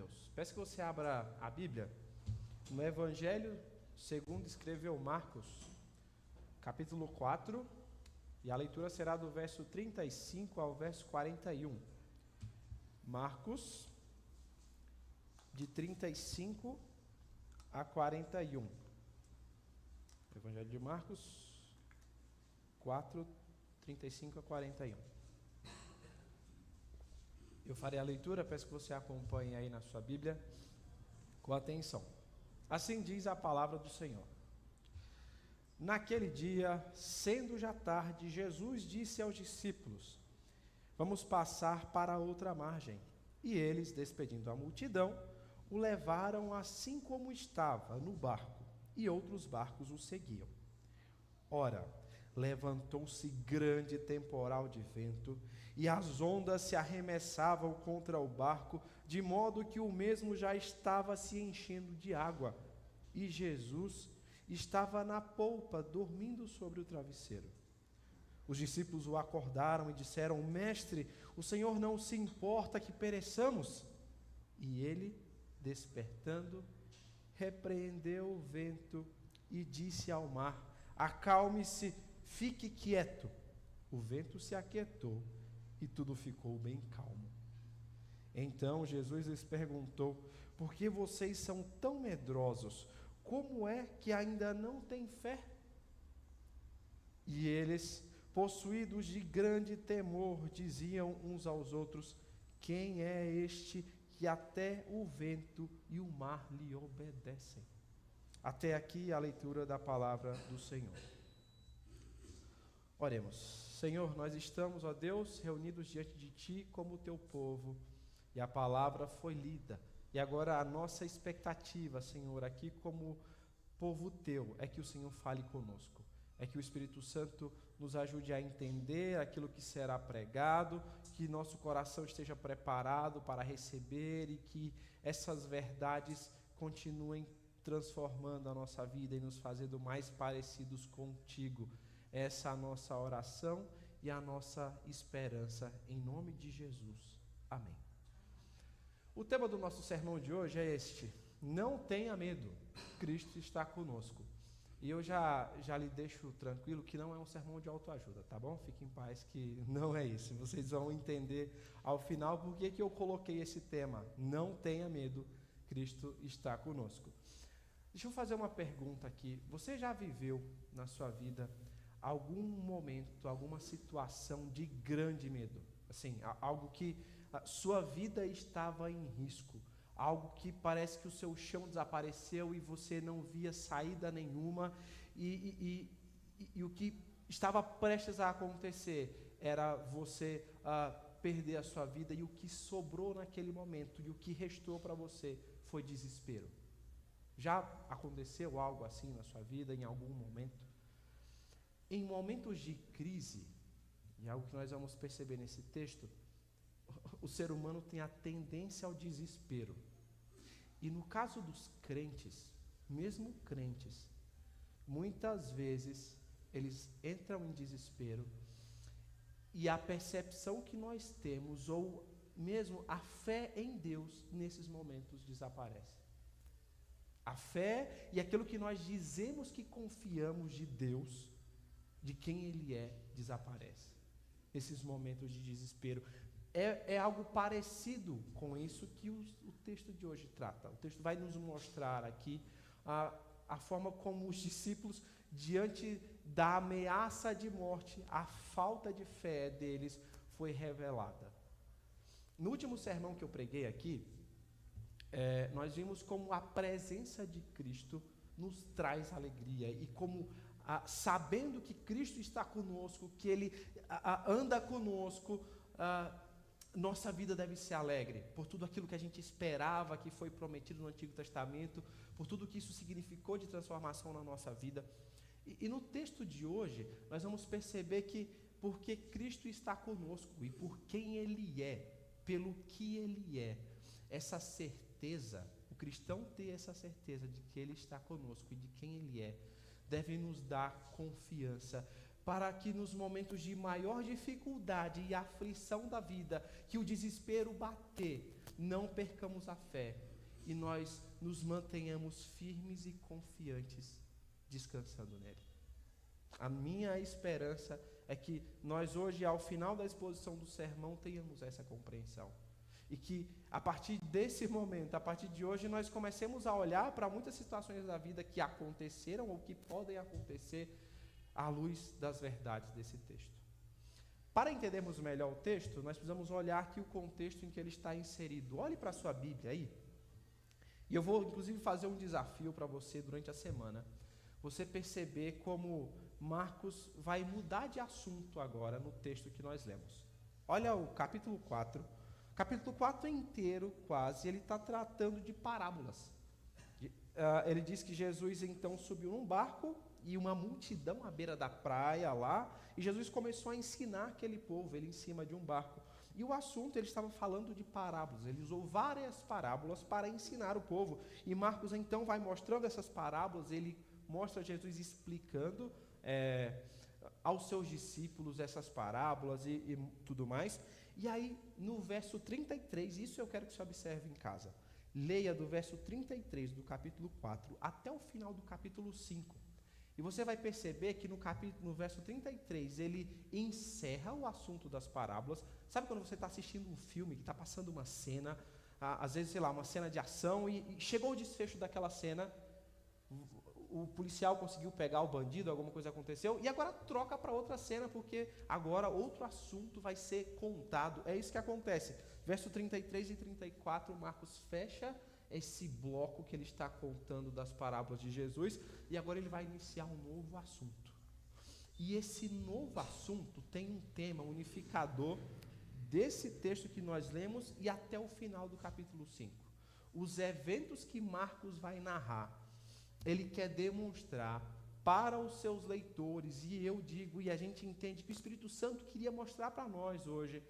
Deus. Peço que você abra a Bíblia no Evangelho segundo escreveu Marcos, capítulo 4, e a leitura será do verso 35 ao verso 41. Marcos, de 35 a 41. Evangelho de Marcos 4, 35 a 41. Eu farei a leitura, peço que você acompanhe aí na sua Bíblia com atenção. Assim diz a palavra do Senhor. Naquele dia, sendo já tarde, Jesus disse aos discípulos: vamos passar para outra margem. E eles, despedindo a multidão, o levaram assim como estava no barco, e outros barcos o seguiam. Ora, levantou-se grande temporal de vento, e as ondas se arremessavam contra o barco, de modo que o mesmo já estava se enchendo de água. E Jesus estava na polpa, dormindo sobre o travesseiro. Os discípulos o acordaram e disseram: Mestre, o Senhor não se importa que pereçamos? E ele, despertando, repreendeu o vento e disse ao mar: acalme-se, fique quieto. O vento se aquietou e tudo ficou bem calmo. Então Jesus lhes perguntou: por que vocês são tão medrosos? Como é que ainda não têm fé? E eles, possuídos de grande temor, diziam uns aos outros: quem é este que até o vento e o mar lhe obedecem? Até aqui a leitura da palavra do Senhor. Oremos. Senhor, nós estamos, ó Deus, reunidos diante de Ti como Teu povo, e a palavra foi lida. E agora a nossa expectativa, Senhor, aqui como povo Teu, é que o Senhor fale conosco. É que o Espírito Santo nos ajude a entender aquilo que será pregado, que nosso coração esteja preparado para receber e que essas verdades continuem transformando a nossa vida e nos fazendo mais parecidos contigo. Essa é a nossa oração e a nossa esperança, em nome de Jesus. Amém. O tema do nosso sermão de hoje é este: não tenha medo, Cristo está conosco. E eu já lhe deixo tranquilo que não é um sermão de autoajuda, tá bom? Fique em paz que não é isso. Vocês vão entender ao final por que eu coloquei esse tema: não tenha medo, Cristo está conosco. Deixa eu fazer uma pergunta aqui. Você já viveu na sua vida algum momento, alguma situação de grande medo? Assim, algo que a sua vida estava em risco, algo que parece que o seu chão desapareceu e você não via saída nenhuma, e o que estava prestes a acontecer era você perder a sua vida, e o que sobrou naquele momento, e o que restou para você foi desespero. Já aconteceu algo assim na sua vida, em algum momento? Em momentos de crise, e algo que nós vamos perceber nesse texto, o ser humano tem a tendência ao desespero. E no caso dos crentes, mesmo crentes, muitas vezes eles entram em desespero, e a percepção que nós temos, ou mesmo a fé em Deus, nesses momentos desaparece. A fé e aquilo que nós dizemos que confiamos de Deus, de quem Ele é, desaparece. Nesses momentos de desespero. É algo parecido com isso que o texto de hoje trata. O texto vai nos mostrar aqui a forma como os discípulos, diante da ameaça de morte, a falta de fé deles foi revelada. No último sermão que eu preguei aqui, nós vimos como a presença de Cristo nos traz alegria, e como sabendo que Cristo está conosco, que Ele anda conosco, nossa vida deve ser alegre, por tudo aquilo que a gente esperava, que foi prometido no Antigo Testamento, por tudo que isso significou de transformação na nossa vida. E no texto de hoje, nós vamos perceber que porque Cristo está conosco, e por quem Ele é, pelo que Ele é, essa certeza, o cristão ter essa certeza de que Ele está conosco e de quem Ele é, deve nos dar confiança para que nos momentos de maior dificuldade e aflição da vida, que o desespero bater, não percamos a fé e nós nos mantenhamos firmes e confiantes, descansando nele. A minha esperança é que nós hoje, ao final da exposição do sermão, tenhamos essa compreensão. E que, a partir desse momento, a partir de hoje, nós comecemos a olhar para muitas situações da vida que aconteceram ou que podem acontecer à luz das verdades desse texto. Para entendermos melhor o texto, nós precisamos olhar aqui o contexto em que ele está inserido. Olhe para a sua Bíblia aí. E eu vou, inclusive, fazer um desafio para você durante a semana. Você perceber como Marcos vai mudar de assunto agora no texto que nós lemos. Olha o capítulo 4. O capítulo 4 inteiro, quase, ele está tratando de parábolas. Ele diz que Jesus, então, subiu num barco e uma multidão à beira da praia lá, e Jesus começou a ensinar aquele povo, ele em cima de um barco. E o assunto, ele estava falando de parábolas, ele usou várias parábolas para ensinar o povo. E Marcos, então, vai mostrando essas parábolas, ele mostra Jesus explicando aos seus discípulos essas parábolas e tudo mais. E aí, no verso 33, isso eu quero que você observe em casa. Leia do verso 33 do capítulo 4 até o final do capítulo 5. E você vai perceber que no verso 33, ele encerra o assunto das parábolas. Sabe quando você está assistindo um filme, que está passando uma cena, às vezes, sei lá, uma cena de ação, e chegou o desfecho daquela cena, o policial conseguiu pegar o bandido, alguma coisa aconteceu, e agora troca para outra cena, porque agora outro assunto vai ser contado. É isso que acontece. Verso 33 e 34, Marcos fecha esse bloco que ele está contando das parábolas de Jesus, e agora ele vai iniciar um novo assunto. E esse novo assunto tem um tema unificador desse texto que nós lemos e até o final do capítulo 5. Os eventos que Marcos vai narrar, ele quer demonstrar para os seus leitores, e eu digo, e a gente entende que o Espírito Santo queria mostrar para nós hoje,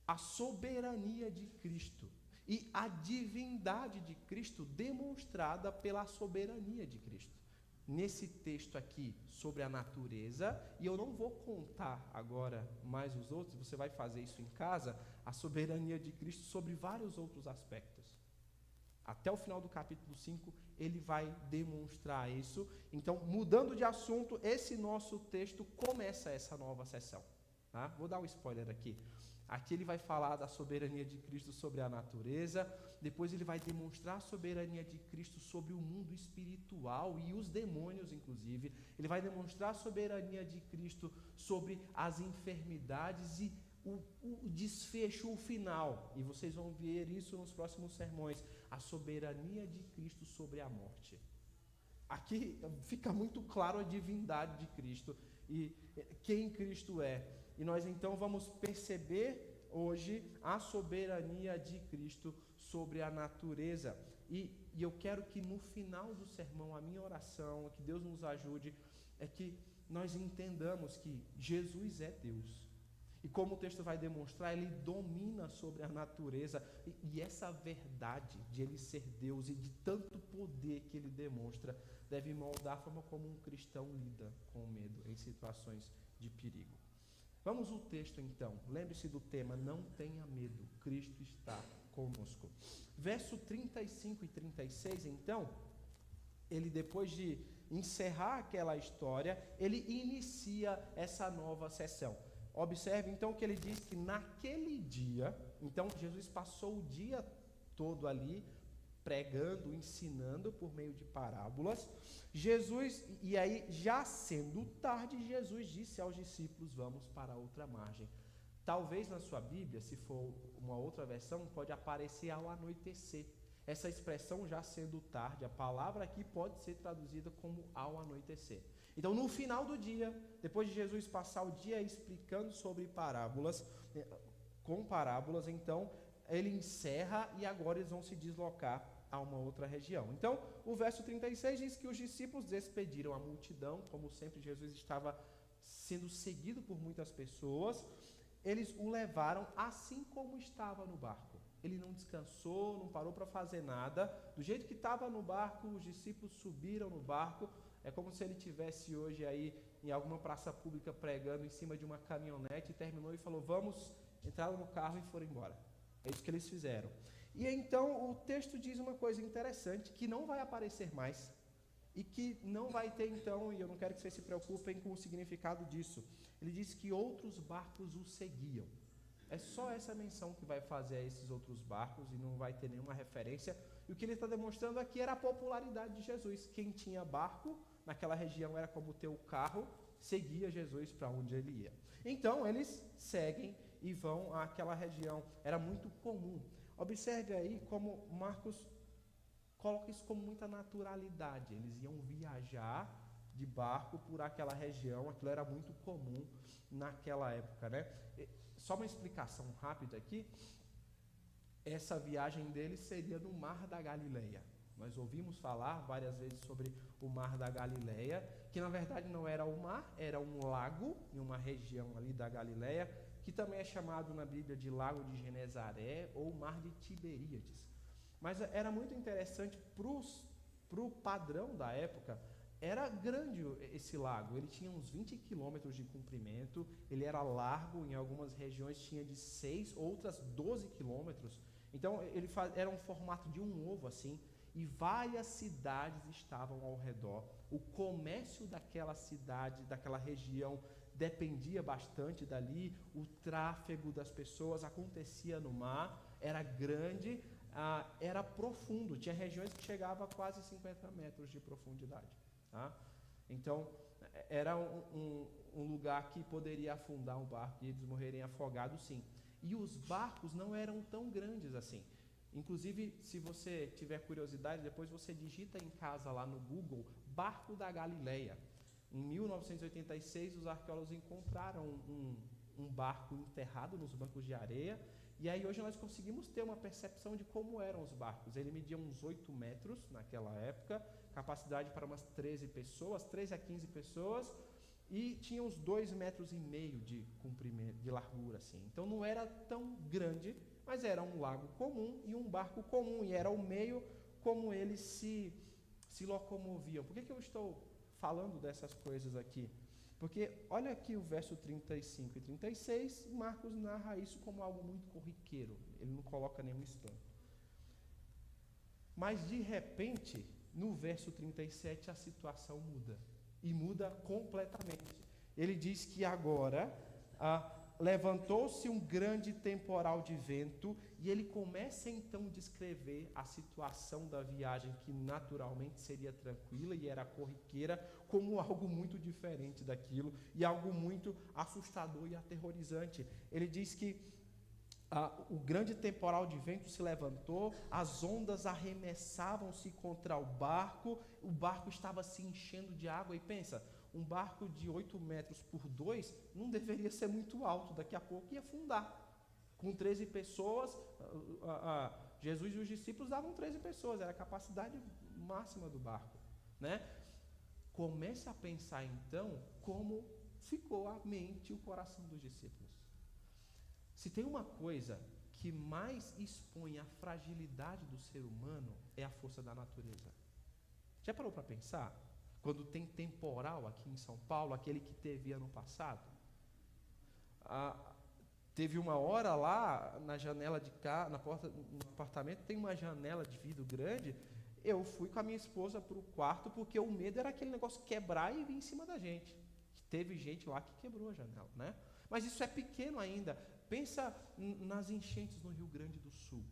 a soberania de Cristo e a divindade de Cristo demonstrada pela soberania de Cristo. Nesse texto aqui, sobre a natureza, e eu não vou contar agora mais os outros, você vai fazer isso em casa, a soberania de Cristo sobre vários outros aspectos. Até o final do capítulo 5, ele vai demonstrar isso. Então, mudando de assunto, esse nosso texto começa essa nova sessão. Tá? Vou dar um spoiler aqui. Aqui ele vai falar da soberania de Cristo sobre a natureza, depois ele vai demonstrar a soberania de Cristo sobre o mundo espiritual e os demônios, inclusive. Ele vai demonstrar a soberania de Cristo sobre as enfermidades e o desfecho, o final. E vocês vão ver isso nos próximos sermões. A soberania de Cristo sobre a morte. Aqui fica muito claro a divindade de Cristo e quem Cristo é. E nós então vamos perceber hoje a soberania de Cristo sobre a natureza. E eu quero que no final do sermão, a minha oração, que Deus nos ajude, é que nós entendamos que Jesus é Deus. E como o texto vai demonstrar, ele domina sobre a natureza. E essa verdade de ele ser Deus e de tanto poder que ele demonstra, deve moldar a forma como um cristão lida com o medo em situações de perigo. Vamos ao texto então. Lembre-se do tema, não tenha medo, Cristo está conosco. Verso 35 e 36, então, ele depois de encerrar aquela história, ele inicia essa nova sessão. Observe então que ele diz que naquele dia, então Jesus passou o dia todo ali, pregando, ensinando por meio de parábolas. Jesus, e aí já sendo tarde, Jesus disse aos discípulos, vamos para outra margem. Talvez na sua Bíblia, se for uma outra versão, pode aparecer ao anoitecer. Essa expressão já sendo tarde, a palavra aqui pode ser traduzida como ao anoitecer. Então, no final do dia, depois de Jesus passar o dia explicando sobre parábolas, com parábolas, então, ele encerra e agora eles vão se deslocar a uma outra região. Então, o verso 36 diz que os discípulos despediram a multidão, como sempre Jesus estava sendo seguido por muitas pessoas, eles o levaram assim como estava no barco. Ele não descansou, não parou para fazer nada. Do jeito que estava no barco, os discípulos subiram no barco. É como se ele tivesse hoje aí em alguma praça pública pregando em cima de uma caminhonete e terminou e falou, vamos, entraram no carro e foram embora. É isso que eles fizeram. E então o texto diz uma coisa interessante, que não vai aparecer mais, e que não vai ter então, e eu não quero que vocês se preocupem com o significado disso. Ele diz que outros barcos o seguiam. É só essa menção que vai fazer a esses outros barcos e não vai ter nenhuma referência. E o que ele está demonstrando aqui era a popularidade de Jesus. Quem tinha barco naquela região era como ter o carro, seguia Jesus para onde ele ia. Então eles seguem e vão àquela região. Era muito comum. Observe aí como Marcos coloca isso com muita naturalidade. Eles iam viajar de barco por aquela região, aquilo era muito comum naquela época, né? Só uma explicação rápida aqui, essa viagem deles seria no Mar da Galileia. Nós ouvimos falar várias vezes sobre o Mar da Galileia, que na verdade não era o mar, era um lago em uma região ali da Galileia, que também é chamado na Bíblia de Lago de Genezaré ou Mar de Tiberíades. Mas era muito interessante para o padrão da época. Era grande esse lago, ele tinha uns 20 quilômetros de comprimento, ele era largo, em algumas regiões tinha de 6, outras 12 quilômetros. Então era um formato de um ovo assim, e várias cidades estavam ao redor. O comércio daquela cidade, daquela região, dependia bastante dali, o tráfego das pessoas acontecia no mar, era grande, era profundo, tinha regiões que chegavam a quase 50 metros de profundidade. Tá? Então, era um lugar que poderia afundar um barco e eles morrerem afogados, sim. E os barcos não eram tão grandes assim. Inclusive, se você tiver curiosidade, depois você digita em casa lá no Google, Barco da Galileia. Em 1986, os arqueólogos encontraram um barco enterrado nos bancos de areia. E aí hoje nós conseguimos ter uma percepção de como eram os barcos. Ele media uns 8 metros naquela época, capacidade para umas 13 pessoas, 13 a 15 pessoas, e tinha uns 2,5 metros de comprimento, de largura, assim. Então não era tão grande, mas era um lago comum e um barco comum, e era o meio como eles se locomoviam. Por que eu estou falando dessas coisas aqui? Porque olha aqui o verso 35 e 36, Marcos narra isso como algo muito corriqueiro, ele não coloca nenhum espanto. Mas de repente, no verso 37, a situação muda, e muda completamente. Ele diz que agora levantou-se um grande temporal de vento, e ele começa então a descrever a situação da viagem, que naturalmente seria tranquila e era corriqueira, como algo muito diferente daquilo, e algo muito assustador e aterrorizante. Ele diz que o grande temporal de vento se levantou, as ondas arremessavam-se contra o barco estava se enchendo de água, e pensa, um barco de 8 metros por 2 não deveria ser muito alto, daqui a pouco ia afundar. Com 13 pessoas, Jesus e os discípulos davam 13 pessoas, era a capacidade máxima do barco, né? Comece a pensar então como ficou a mente e o coração dos discípulos. Se tem uma coisa que mais expõe a fragilidade do ser humano, é a força da natureza. Já parou para pensar? Quando tem temporal aqui em São Paulo, aquele que teve ano passado, teve uma hora lá na janela de cá, na porta do apartamento, tem uma janela de vidro grande. Eu fui com a minha esposa para o quarto porque o medo era aquele negócio quebrar e vir em cima da gente. Teve gente lá que quebrou a janela, né? Mas isso é pequeno ainda. Pensa nas enchentes no Rio Grande do Sul.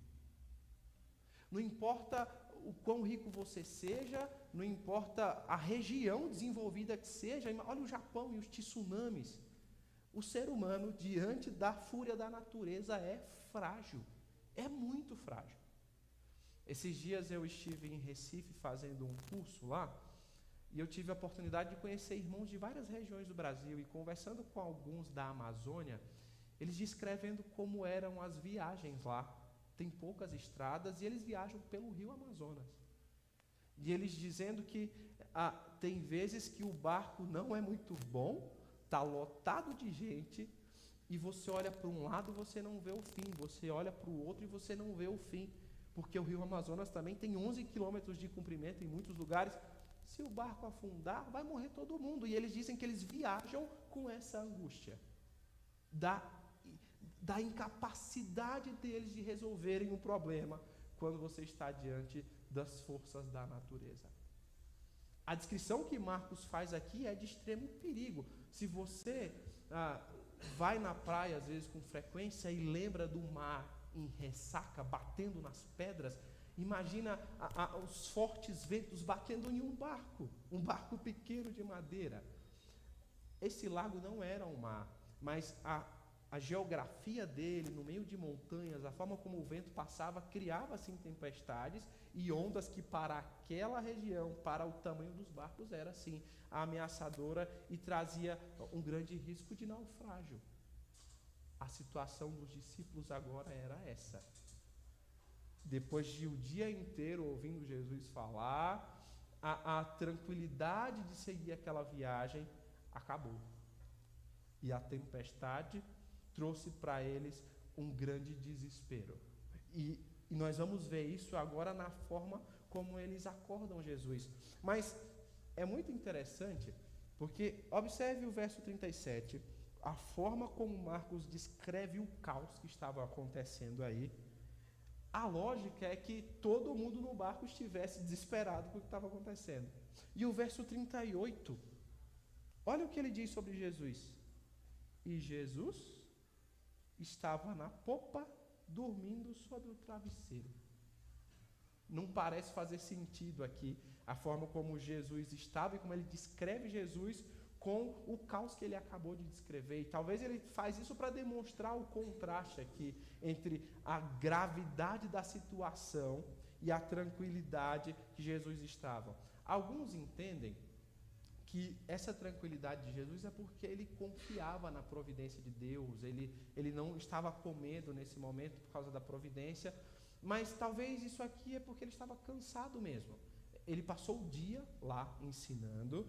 Não importa o quão rico você seja, não importa a região desenvolvida que seja, olha o Japão e os tsunamis. O ser humano, diante da fúria da natureza, é frágil, é muito frágil. Esses dias eu estive em Recife fazendo um curso lá, e eu tive a oportunidade de conhecer irmãos de várias regiões do Brasil, e conversando com alguns da Amazônia, eles descrevendo como eram as viagens lá. Tem poucas estradas e eles viajam pelo rio Amazonas. E eles dizendo que tem vezes que o barco não é muito bom, está lotado de gente, e você olha para um lado e você não vê o fim, você olha para o outro e você não vê o fim, porque o rio Amazonas também tem 11 quilômetros de comprimento em muitos lugares. se o barco afundar, vai morrer todo mundo. E eles dizem que eles viajam com essa angústia da incapacidade deles de resolverem um problema quando você está diante das forças da natureza. A descrição que Marcos faz aqui é de extremo perigo. Se você vai na praia, às vezes com frequência, e lembra do mar em ressaca, batendo nas pedras, imagina os fortes ventos batendo em um barco pequeno de madeira. Esse lago não era um mar, mas a geografia dele, no meio de montanhas, a forma como o vento passava, criava assim tempestades e ondas que para aquela região, para o tamanho dos barcos, era assim ameaçadora e trazia um grande risco de naufrágio. A situação dos discípulos agora era essa. Depois de o dia inteiro ouvindo Jesus falar, a tranquilidade de seguir aquela viagem acabou. E a tempestade trouxe para eles um grande desespero. E nós vamos ver isso agora na forma como eles acordam Jesus. Mas é muito interessante, porque observe o verso 37, a forma como Marcos descreve o caos que estava acontecendo aí. A lógica é que todo mundo no barco estivesse desesperado com o que estava acontecendo. E o verso 38, olha o que ele diz sobre Jesus. E Jesus estava na popa, dormindo sobre o travesseiro. Não parece fazer sentido aqui a forma como Jesus estava e como ele descreve Jesus com o caos que ele acabou de descrever. E talvez ele faz isso para demonstrar o contraste aqui entre a gravidade da situação e a tranquilidade que Jesus estava. Alguns entendem que essa tranquilidade de Jesus é porque ele confiava na providência de Deus, ele não estava com medo nesse momento por causa da providência, mas talvez isso aqui é porque ele estava cansado mesmo. Ele passou o dia lá ensinando,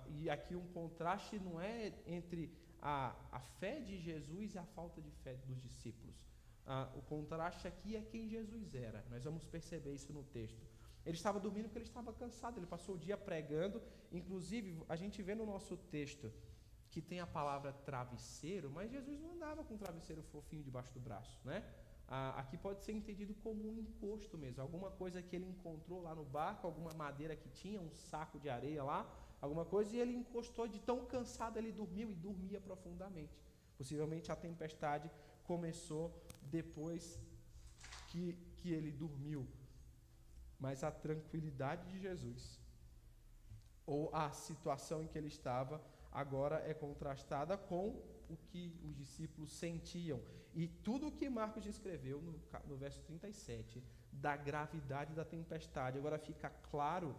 e aqui um contraste não é entre a fé de Jesus e a falta de fé dos discípulos. O contraste aqui é quem Jesus era, nós vamos perceber isso no texto. Ele estava dormindo porque ele estava cansado, ele passou o dia pregando. Inclusive, a gente vê no nosso texto que tem a palavra travesseiro, mas Jesus não andava com um travesseiro fofinho debaixo do braço, né? Aqui pode ser entendido como um encosto mesmo, alguma coisa que ele encontrou lá no barco, alguma madeira que tinha, um saco de areia lá, alguma coisa, e ele encostou, de tão cansado ele dormiu e dormia profundamente. Possivelmente a tempestade começou depois que ele dormiu. Mas a tranquilidade de Jesus, ou a situação em que ele estava, agora é contrastada com o que os discípulos sentiam. E tudo o que Marcos descreveu no verso 37, da gravidade da tempestade, agora fica claro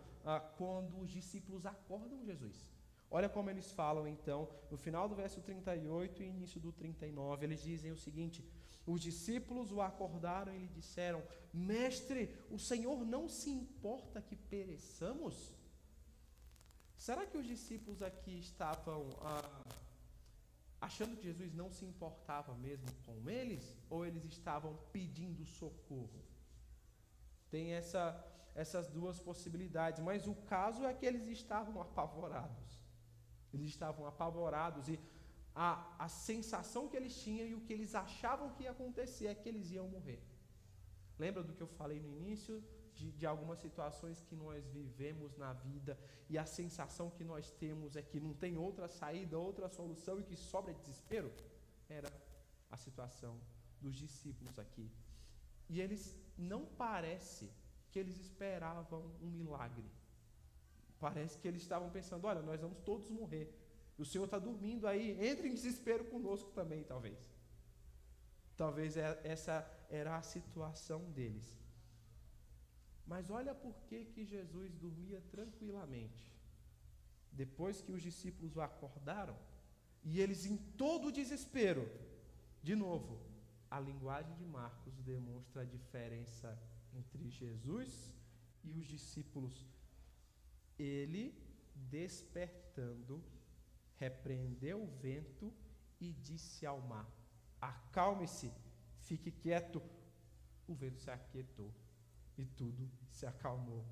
quando os discípulos acordam Jesus. Olha como eles falam então, no final do verso 38 e início do 39, eles dizem o seguinte: os discípulos o acordaram e lhe disseram: Mestre, o Senhor não se importa que pereçamos? Será que os discípulos aqui estavam achando que Jesus não se importava mesmo com eles? Ou eles estavam pedindo socorro? Tem essas duas possibilidades, mas o caso é que eles estavam apavorados. Eles estavam apavorados e a sensação que eles tinham e o que eles achavam que ia acontecer é que eles iam morrer. Lembra do que eu falei no início? De algumas situações que nós vivemos na vida e a sensação que nós temos é que não tem outra saída, outra solução e que sobra desespero? Era a situação dos discípulos aqui. E eles, não parece que eles esperavam um milagre. Parece que eles estavam pensando: olha, nós vamos todos morrer. O Senhor está dormindo aí, entre em desespero conosco também, talvez. Talvez essa era a situação deles. Mas olha por que Jesus dormia tranquilamente. Depois que os discípulos o acordaram, e eles em todo o desespero, de novo, a linguagem de Marcos demonstra a diferença entre Jesus e os discípulos. Ele, despertando, repreendeu o vento e disse ao mar: acalme-se, fique quieto. O vento se aquietou e tudo se acalmou.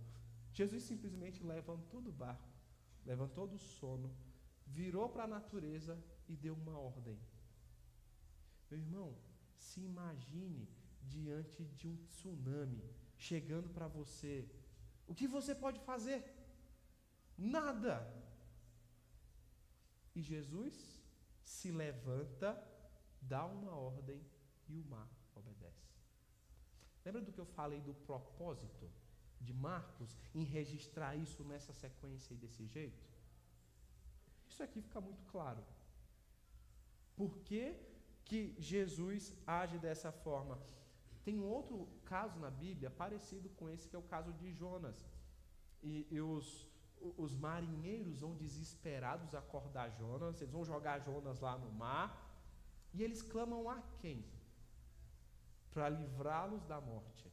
Jesus simplesmente levantou do barco, levantou do sono, virou para a natureza e deu uma ordem. Meu irmão, se imagine diante de um tsunami chegando para você. O que você pode fazer? Nada. E Jesus se levanta, dá uma ordem e o mar obedece. Lembra do que eu falei do propósito de Marcos em registrar isso nessa sequência e desse jeito? Isso aqui fica muito claro. Por que que Jesus age dessa forma? Tem um outro caso na Bíblia parecido com esse, que é o caso de Jonas. E os marinheiros vão desesperados acordar Jonas, eles vão jogar Jonas lá no mar, e eles clamam a quem? Para livrá-los da morte.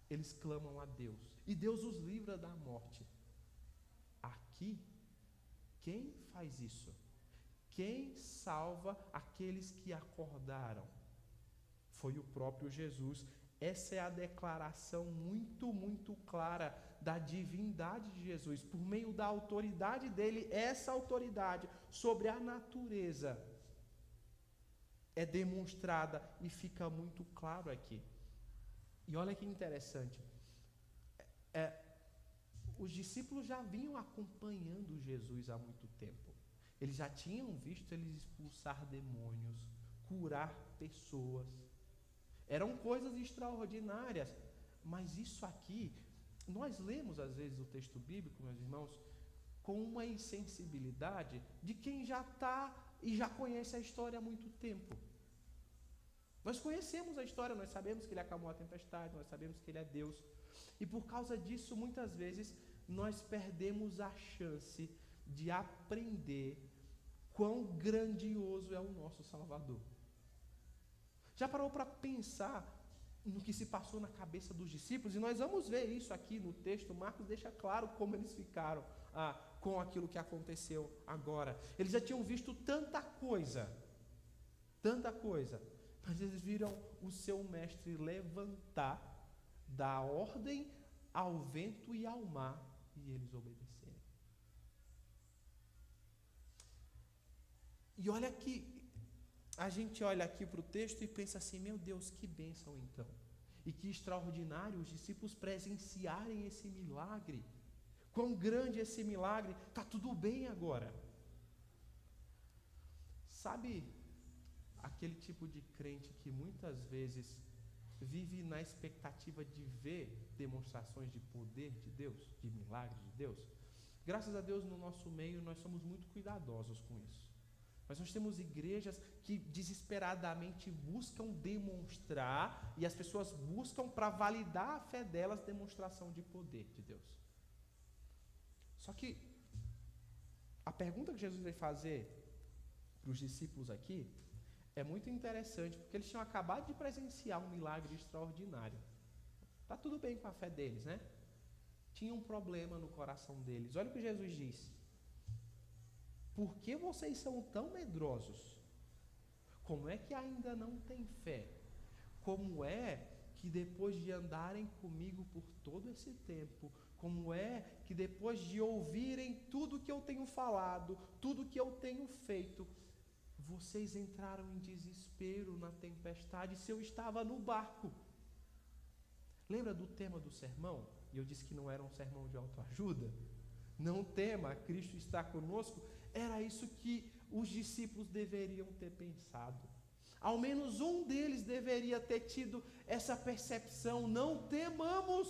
Eles clamam a Deus, e Deus os livra da morte. Aqui, quem faz isso? Quem salva aqueles que acordaram? Foi o próprio Jesus. Essa é a declaração muito, muito clara da divindade de Jesus. Por meio da autoridade dele, essa autoridade sobre a natureza é demonstrada e fica muito claro aqui. E olha que interessante. Os discípulos já vinham acompanhando Jesus há muito tempo. Eles já tinham visto ele expulsar demônios, curar pessoas. Eram coisas extraordinárias. Mas isso aqui, nós lemos às vezes o texto bíblico, meus irmãos, com uma insensibilidade de quem já está e já conhece a história há muito tempo. Nós conhecemos a história, nós sabemos que ele acalmou a tempestade, nós sabemos que ele é Deus. E por causa disso, muitas vezes, nós perdemos a chance de aprender quão grandioso é o nosso Salvador. Já parou para pensar no que se passou na cabeça dos discípulos? E nós vamos ver isso aqui no texto. Marcos deixa claro como eles ficaram com aquilo que aconteceu agora. Eles já tinham visto tanta coisa, mas eles viram o seu mestre levantar, dar ordem ao vento e ao mar, e eles obedeceram. E olha que a gente olha aqui para o texto e pensa assim, meu Deus, que bênção então. E que extraordinário os discípulos presenciarem esse milagre. Quão grande esse milagre, está tudo bem agora. Sabe aquele tipo de crente que muitas vezes vive na expectativa de ver demonstrações de poder de Deus, de milagres de Deus? Graças a Deus, no nosso meio, nós somos muito cuidadosos com isso. Mas nós temos igrejas que desesperadamente buscam demonstrar, e as pessoas buscam para validar a fé delas, demonstração de poder de Deus. Só que a pergunta que Jesus vai fazer para os discípulos aqui é muito interessante, porque eles tinham acabado de presenciar um milagre extraordinário. Está tudo bem com a fé deles, né? Tinha um problema no coração deles. Olha o que Jesus diz. Por que vocês são tão medrosos? Como é que ainda não têm fé? Como é que depois de andarem comigo por todo esse tempo, como é que depois de ouvirem tudo que eu tenho falado, tudo que eu tenho feito, vocês entraram em desespero na tempestade se eu estava no barco? Lembra do tema do sermão? E eu disse que não era um sermão de autoajuda? Não tema, Cristo está conosco. Era isso que os discípulos deveriam ter pensado. Ao menos um deles deveria ter tido essa percepção. Não temamos,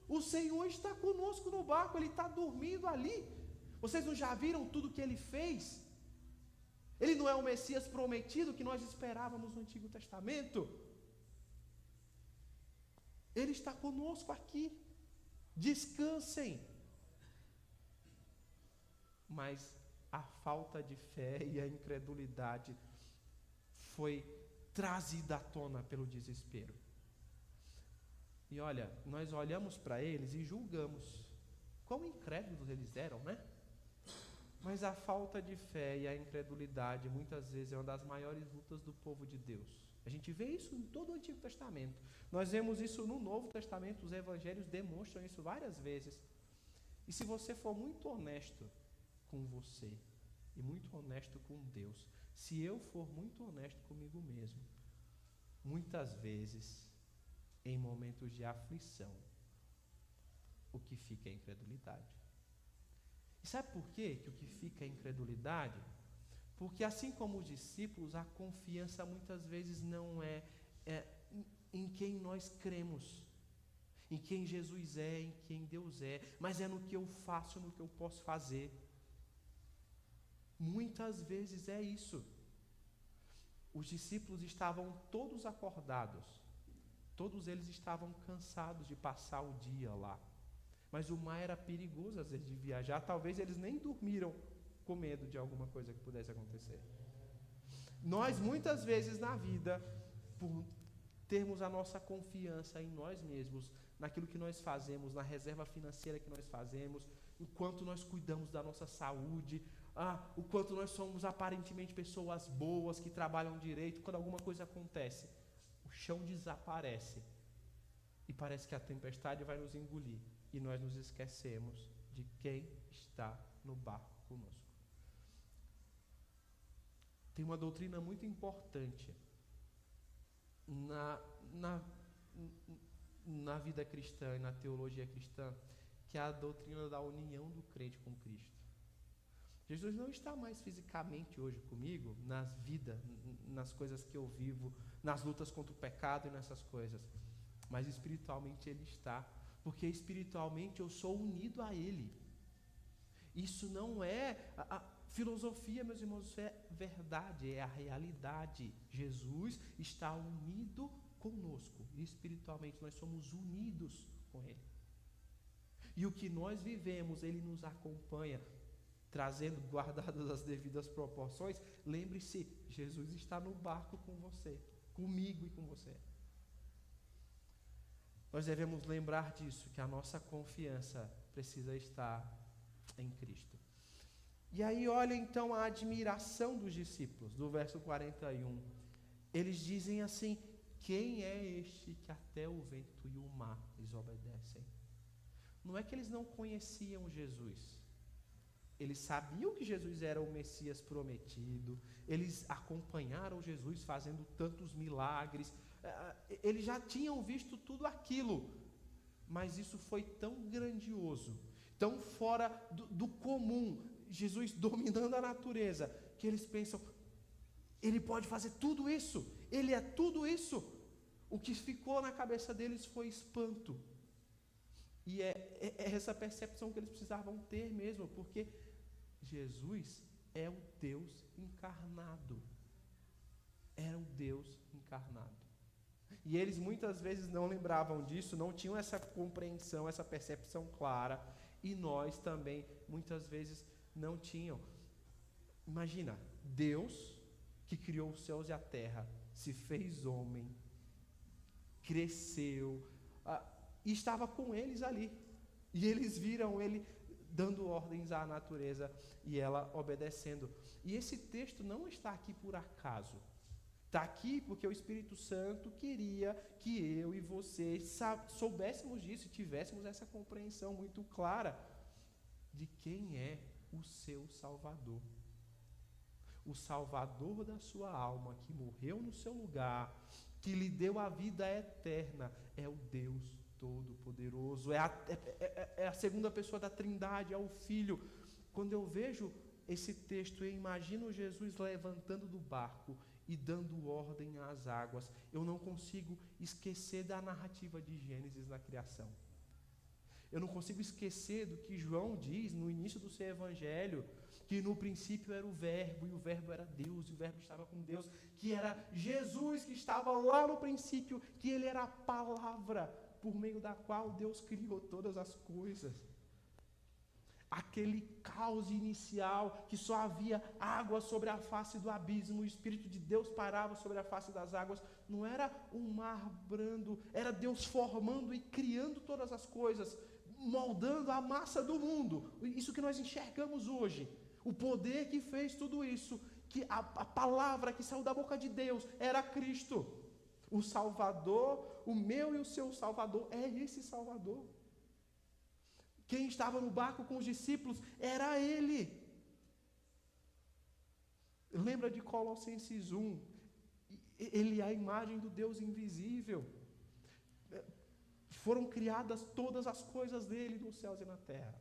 o Senhor está conosco no barco, Ele está dormindo ali. Vocês não já viram tudo que Ele fez? Ele não é o Messias prometido que nós esperávamos no Antigo Testamento? Ele está conosco aqui. Descansem. Mas a falta de fé e a incredulidade foi trazida à tona pelo desespero. E olha, nós olhamos para eles e julgamos. Quão incrédulos eles eram, né? Mas a falta de fé e a incredulidade muitas vezes é uma das maiores lutas do povo de Deus. A gente vê isso em todo o Antigo Testamento. Nós vemos isso no Novo Testamento, os evangelhos demonstram isso várias vezes. E se você for muito honesto com você e muito honesto com Deus, se eu for muito honesto comigo mesmo, muitas vezes, em momentos de aflição, o que fica é incredulidade. E sabe por quê que o que fica é incredulidade? Porque assim como os discípulos, a confiança muitas vezes não é em quem nós cremos, em quem Jesus é, em quem Deus é, mas é no que eu faço, no que eu posso fazer. Muitas vezes é isso. Os discípulos estavam todos acordados, todos eles estavam cansados de passar o dia lá, mas o mar era perigoso às vezes de viajar, talvez eles nem dormiram com medo de alguma coisa que pudesse acontecer. Nós muitas vezes na vida, por termos a nossa confiança em nós mesmos, naquilo que nós fazemos, na reserva financeira que nós fazemos, o quanto nós cuidamos da nossa saúde, o quanto nós somos aparentemente pessoas boas, que trabalham direito, quando alguma coisa acontece, o chão desaparece e parece que a tempestade vai nos engolir e nós nos esquecemos de quem está no barco conosco. Tem uma doutrina muito importante na vida cristã e na teologia cristã, que é a doutrina da união do crente com Cristo. Jesus não está mais fisicamente hoje comigo, nas coisas que eu vivo, nas lutas contra o pecado e nessas coisas, mas espiritualmente Ele está, porque espiritualmente eu sou unido a Ele. Isso não é filosofia, meus irmãos, isso é verdade, é a realidade. Jesus está unido conosco, e espiritualmente nós somos unidos com Ele. E o que nós vivemos, Ele nos acompanha, trazendo, guardadas as devidas proporções. Lembre-se, Jesus está no barco com você, comigo e com você. Nós devemos lembrar disso, que a nossa confiança precisa estar em Cristo. E aí olha então a admiração dos discípulos, do verso 41. Eles dizem assim: quem é este que até o vento e o mar lhes obedecem? Não é que eles não conheciam Jesus. Eles sabiam que Jesus era o Messias prometido, eles acompanharam Jesus fazendo tantos milagres, eles já tinham visto tudo aquilo, mas isso foi tão grandioso, tão fora do comum, Jesus dominando a natureza, que eles pensam, Ele pode fazer tudo isso, Ele é tudo isso. O que ficou na cabeça deles foi espanto. E é essa percepção que eles precisavam ter mesmo, porque Jesus é o Deus encarnado. Era o Deus encarnado. E eles muitas vezes não lembravam disso, não tinham essa compreensão, essa percepção clara. E nós também, muitas vezes, não tinham. Imagina, Deus, que criou os céus e a terra, se fez homem, cresceu, e estava com eles ali. E eles viram Ele dando ordens à natureza e ela obedecendo. E esse texto não está aqui por acaso. Está aqui porque o Espírito Santo queria que eu e você soubéssemos disso e tivéssemos essa compreensão muito clara de quem é o seu Salvador. O Salvador da sua alma, que morreu no seu lugar, que lhe deu a vida eterna, é o Deus Todo-Poderoso, é a segunda pessoa da Trindade, é o Filho. Quando eu vejo esse texto, eu imagino Jesus levantando do barco e dando ordem às águas. Eu não consigo esquecer da narrativa de Gênesis na criação. Eu não consigo esquecer do que João diz no início do seu evangelho, que no princípio era o Verbo, e o Verbo era Deus, e o Verbo estava com Deus, que era Jesus que estava lá no princípio, que Ele era a palavra por meio da qual Deus criou todas as coisas. Aquele caos inicial, que só havia água sobre a face do abismo, o Espírito de Deus parava sobre a face das águas, não era um mar brando, era Deus formando e criando todas as coisas, moldando a massa do mundo, isso que nós enxergamos hoje, o poder que fez tudo isso, que a palavra que saiu da boca de Deus era Cristo, o Salvador, o meu e o seu Salvador, é esse Salvador. Quem estava no barco com os discípulos era ele. Lembra de Colossenses 1? Ele é a imagem do Deus invisível. Foram criadas todas as coisas dele nos céus e na terra.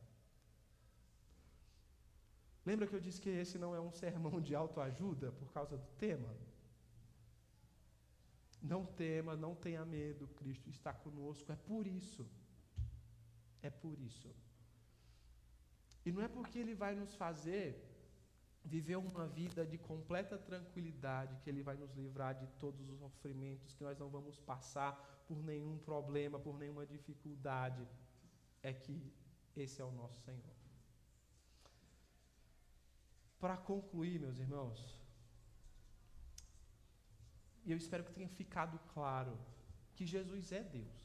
Lembra que eu disse que esse não é um sermão de autoajuda por causa do tema? Não tema, não tenha medo, Cristo está conosco, é por isso. É por isso. E não é porque Ele vai nos fazer viver uma vida de completa tranquilidade, que Ele vai nos livrar de todos os sofrimentos, que nós não vamos passar por nenhum problema, por nenhuma dificuldade, é que esse é o nosso Senhor. Para concluir, meus irmãos, e eu espero que tenha ficado claro que Jesus é Deus.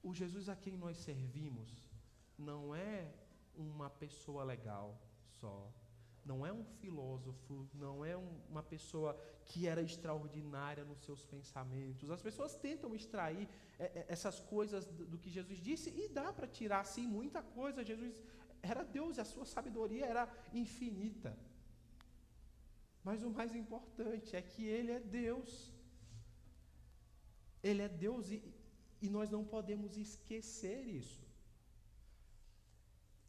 O Jesus a quem nós servimos não é uma pessoa legal só, não é um filósofo, não é uma pessoa que era extraordinária nos seus pensamentos. As pessoas tentam extrair essas coisas do que Jesus disse e dá para tirar sim muita coisa. Jesus era Deus e a sua sabedoria era infinita. Mas o mais importante é que Ele é Deus. Ele é Deus e nós não podemos esquecer isso.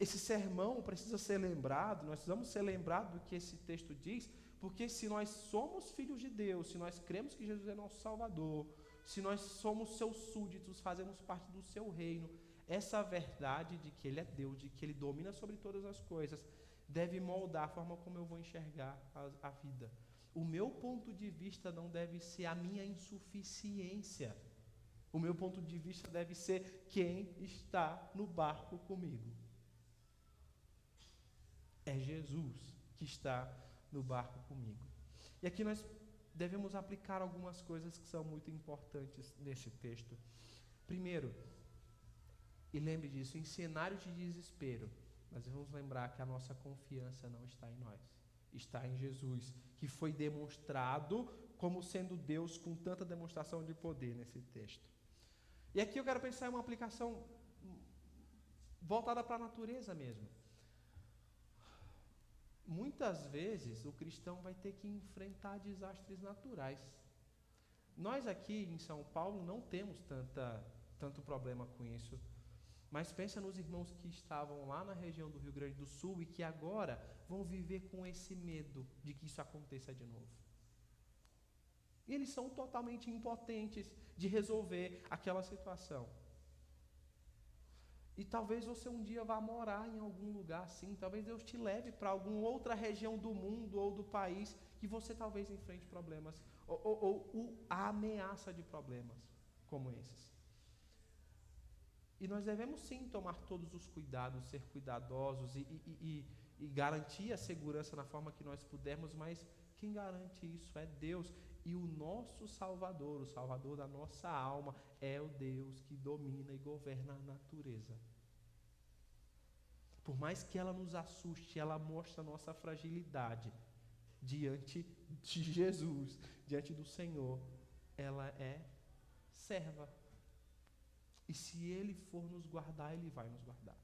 Esse sermão precisa ser lembrado, nós precisamos ser lembrados do que esse texto diz, porque se nós somos filhos de Deus, se nós cremos que Jesus é nosso Salvador, se nós somos seus súditos, fazemos parte do seu reino, essa verdade de que Ele é Deus, de que Ele domina sobre todas as coisas, deve moldar a forma como eu vou enxergar a vida. O meu ponto de vista não deve ser a minha insuficiência. O meu ponto de vista deve ser quem está no barco comigo. É Jesus que está no barco comigo. E aqui nós devemos aplicar algumas coisas que são muito importantes nesse texto. Primeiro, e lembre disso, em cenários de desespero, nós devemos lembrar que a nossa confiança não está em nós, está em Jesus, que foi demonstrado como sendo Deus com tanta demonstração de poder nesse texto. E aqui eu quero pensar em uma aplicação voltada para a natureza mesmo. Muitas vezes o cristão vai ter que enfrentar desastres naturais. Nós aqui em São Paulo não temos tanto problema com isso. Mas pensa nos irmãos que estavam lá na região do Rio Grande do Sul e que agora vão viver com esse medo de que isso aconteça de novo. E eles são totalmente impotentes de resolver aquela situação. E talvez você um dia vá morar em algum lugar assim, talvez Deus te leve para alguma outra região do mundo ou do país que você talvez enfrente problemas, ou a ameaça de problemas como esses. E nós devemos sim tomar todos os cuidados, ser cuidadosos e garantir a segurança na forma que nós pudermos, mas quem garante isso é Deus. E o nosso Salvador, o Salvador da nossa alma, é o Deus que domina e governa a natureza. Por mais que ela nos assuste, ela mostra a nossa fragilidade diante de Jesus, diante do Senhor. Ela é serva. E se Ele for nos guardar, Ele vai nos guardar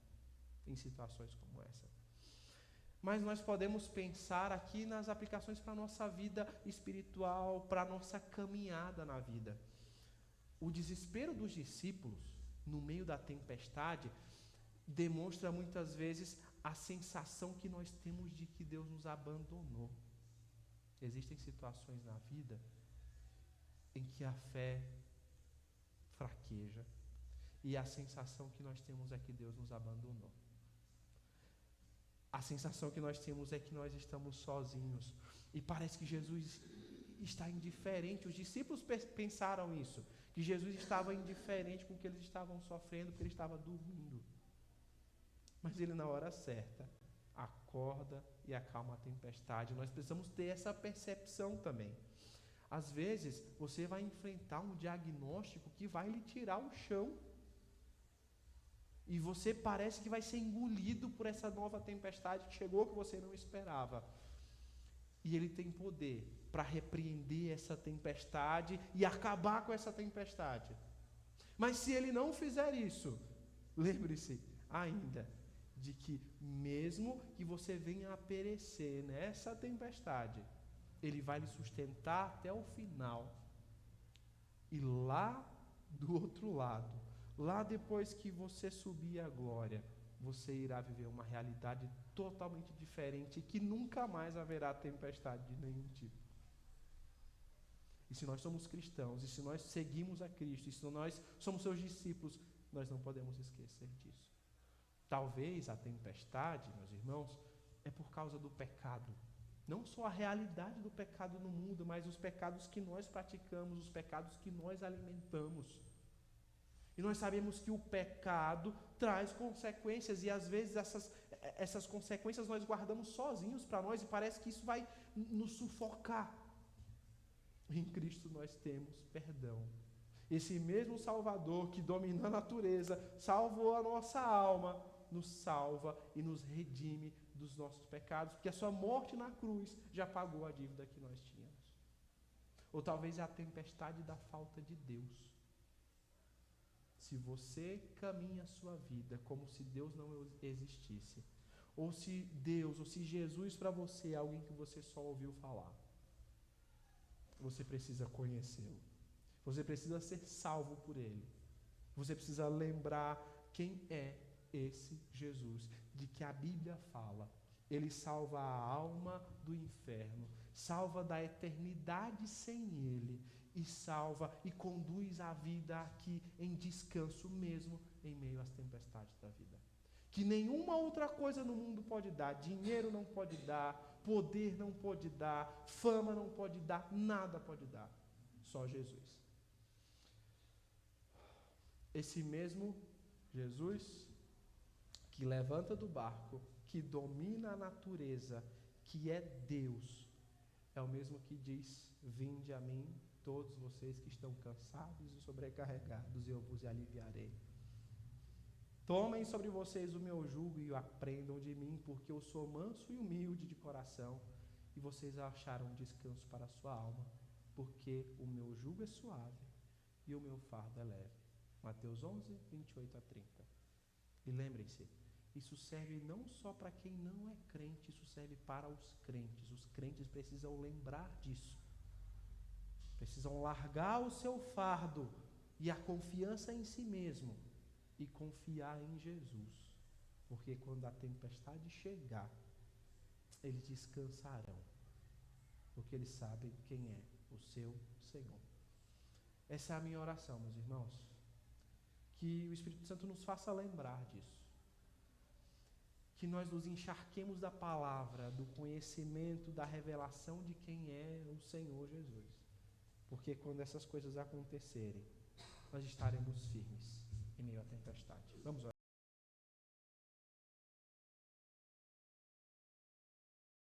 em situações como essa. Mas nós podemos pensar aqui nas aplicações para a nossa vida espiritual, para a nossa caminhada na vida. O desespero dos discípulos, no meio da tempestade, demonstra muitas vezes a sensação que nós temos de que Deus nos abandonou. Existem situações na vida em que a fé fraqueja. E a sensação que nós temos é que Deus nos abandonou. A sensação que nós temos é que nós estamos sozinhos. E parece que Jesus está indiferente. Os discípulos pensaram isso, que Jesus estava indiferente com o que eles estavam sofrendo, porque ele estava dormindo. Mas ele, na hora certa, acorda e acalma a tempestade. Nós precisamos ter essa percepção também. Às vezes, você vai enfrentar um diagnóstico que vai lhe tirar o chão. E você parece que vai ser engolido por essa nova tempestade que chegou que você não esperava. E Ele tem poder para repreender essa tempestade e acabar com essa tempestade. Mas se Ele não fizer isso, lembre-se ainda de que mesmo que você venha a perecer nessa tempestade, Ele vai lhe sustentar até o final. E lá do outro lado, lá depois que você subir à glória, você irá viver uma realidade totalmente diferente e que nunca mais haverá tempestade de nenhum tipo. E se nós somos cristãos, e se nós seguimos a Cristo, e se nós somos seus discípulos, nós não podemos esquecer disso. Talvez a tempestade, meus irmãos, é por causa do pecado. Não só a realidade do pecado no mundo, mas os pecados que nós praticamos, os pecados que nós alimentamos. E nós sabemos que o pecado traz consequências, e às vezes essas consequências nós guardamos sozinhos para nós, e parece que isso vai nos sufocar. Em Cristo nós temos perdão. Esse mesmo Salvador que domina a natureza, salvou a nossa alma, nos salva e nos redime dos nossos pecados, porque a sua morte na cruz já pagou a dívida que nós tínhamos. Ou talvez é a tempestade da falta de Deus. Se você caminha a sua vida como se Deus não existisse, ou se Deus, ou se Jesus para você é alguém que você só ouviu falar, você precisa conhecê-lo. Você precisa ser salvo por Ele. Você precisa lembrar quem é esse Jesus, de que a Bíblia fala. Ele salva a alma do inferno, salva da eternidade sem Ele, e salva e conduz a vida aqui em descanso mesmo em meio às tempestades da vida. Que nenhuma outra coisa no mundo pode dar. Dinheiro não pode dar, poder não pode dar, fama não pode dar, nada pode dar. Só Jesus. Esse mesmo Jesus que levanta do barco, que domina a natureza, que é Deus, é o mesmo que diz: vinde a mim, todos vocês que estão cansados e sobrecarregados, e eu vos aliviarei. Tomem sobre vocês o meu jugo e aprendam de mim, porque eu sou manso e humilde de coração, e vocês acharão descanso para a sua alma, porque o meu jugo é suave e o meu fardo é leve. Mateus 11, 28 a 30. E lembrem-se, isso serve não só para quem não é crente, isso serve para os crentes. Os crentes precisam lembrar disso. Precisam largar o seu fardo e a confiança em si mesmo e confiar em Jesus. Porque quando a tempestade chegar, eles descansarão. Porque eles sabem quem é o seu Senhor. Essa é a minha oração, meus irmãos. Que o Espírito Santo nos faça lembrar disso. Que nós nos encharquemos da palavra, do conhecimento, da revelação de quem é o Senhor Jesus. Porque quando essas coisas acontecerem, nós estaremos firmes em meio à tempestade. Vamos orar.